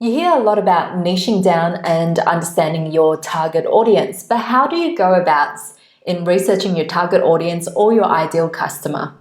You hear a lot about niching down and understanding your target audience, but how do you go about in researching your target audience or your ideal customer?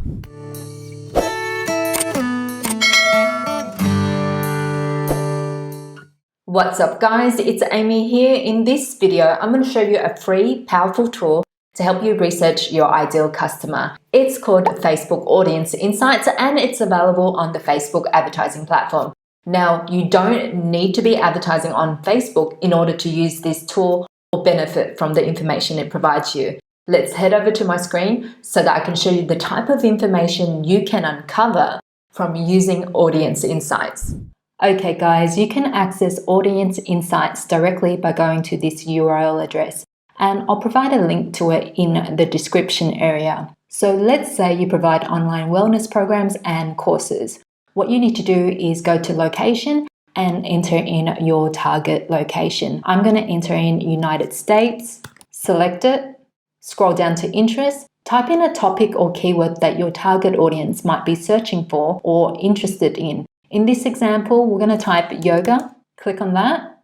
What's up guys, it's Amy here. In this video, I'm going to show you a free, powerful tool to help you research your ideal customer. It's called Facebook Audience Insights and it's available on the Facebook advertising platform. Now, you don't need to be advertising on Facebook in order to use this tool or benefit from the information it provides you. Let's head over to my screen so that I can show you the type of information you can uncover from using Audience Insights. Okay guys, you can access Audience Insights directly by going to this URL address, and I'll provide a link to it in the description area. So let's say you provide online wellness programs and courses. What you need to do is go to location and enter in your target location. I'm going to enter in United States, select it, scroll down to interest, type in a topic or keyword that your target audience might be searching for or interested in. In this example, we're going to type yoga, click on that.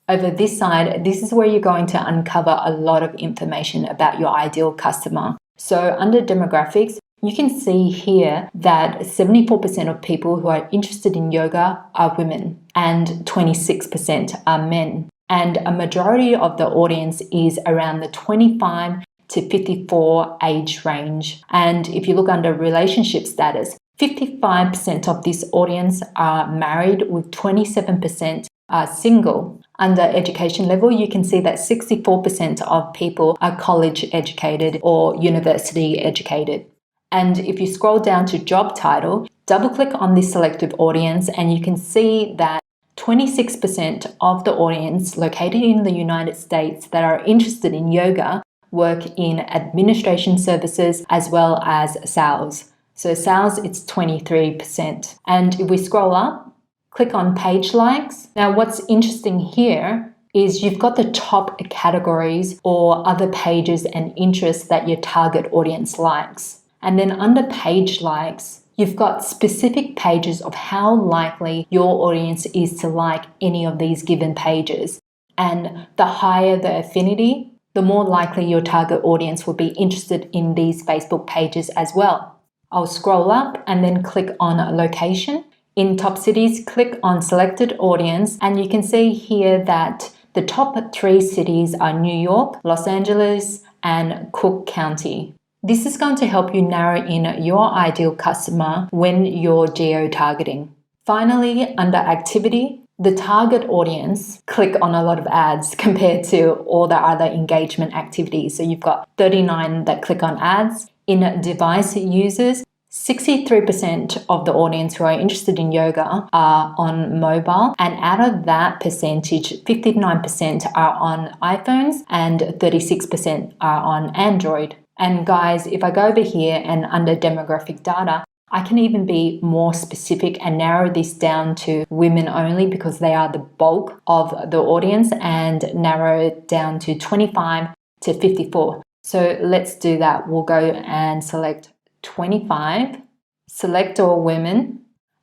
Over this side, this is where you're going to uncover a lot of information about your ideal customer. So under demographics, you can see here that 74% of people who are interested in yoga are women and 26% are men. And a majority of the audience is around the 25 to 54 age range. And if you look under relationship status, 55% of this audience are married with 27% are single. Under education level, you can see that 64% of people are college educated or university educated. And if you scroll down to job title, double click on this selective audience and you can see that 26% of the audience located in the United States that are interested in yoga work in administration services as well as sales. So sales, it's 23%. And if we scroll up, click on page likes. Now what's interesting here is you've got the top categories or other pages and interests that your target audience likes. And then under page likes, you've got specific pages of how likely your audience is to like any of these given pages. And the higher the affinity, the more likely your target audience will be interested in these Facebook pages as well. I'll scroll up and then click on location. In top cities, click on selected audience and you can see here that the top 3 cities are New York, Los Angeles, and Cook County. This is going to help you narrow in your ideal customer when you're geo-targeting. Finally, under activity, the target audience click on a lot of ads compared to all the other engagement activities. So you've got 39 that click on ads. In device users, 63% of the audience who are interested in yoga are on mobile, and out of that percentage, 59% are on iPhones and 36% are on Android. And guys, if I go over here and under demographic data, I can even be more specific and narrow this down to women only because they are the bulk of the audience, and narrow it down to 25 to 54. So let's do that. We'll go and select 25, select all women,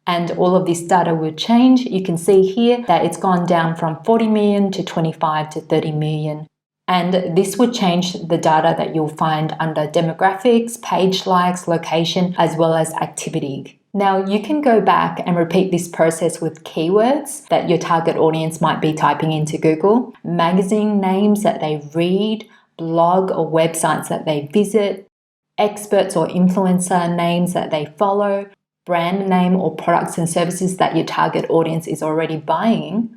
and all of this data will change. You can see here that it's gone down from 40 million to 25 to 30 million. And this would change the data that you'll find under demographics, page likes, location, as well as activity. Now you can go back and repeat this process with keywords that your target audience might be typing into Google, magazine names that they read, blog or websites that they visit, experts or influencer names that they follow, brand name or products and services that your target audience is already buying,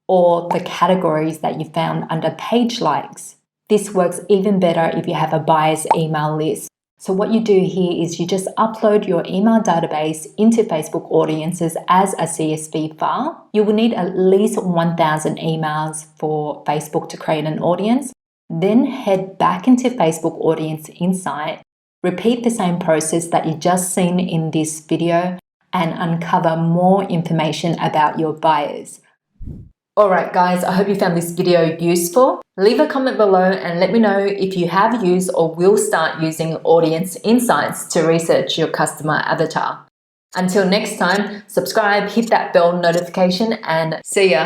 or the categories that you found under page likes. This works even better if you have a buyer's email list. So what you do here is you just upload your email database into Facebook Audiences as a CSV file. You will need at least 1,000 emails for Facebook to create an audience. Then head back into Facebook Audience Insight. Repeat the same process that you just seen in this video and uncover more information about your buyers. Alright guys, I hope you found this video useful. Leave a comment below and let me know if you have used or will start using Audience Insights to research your customer avatar. Until next time, subscribe, hit that bell notification, and see ya.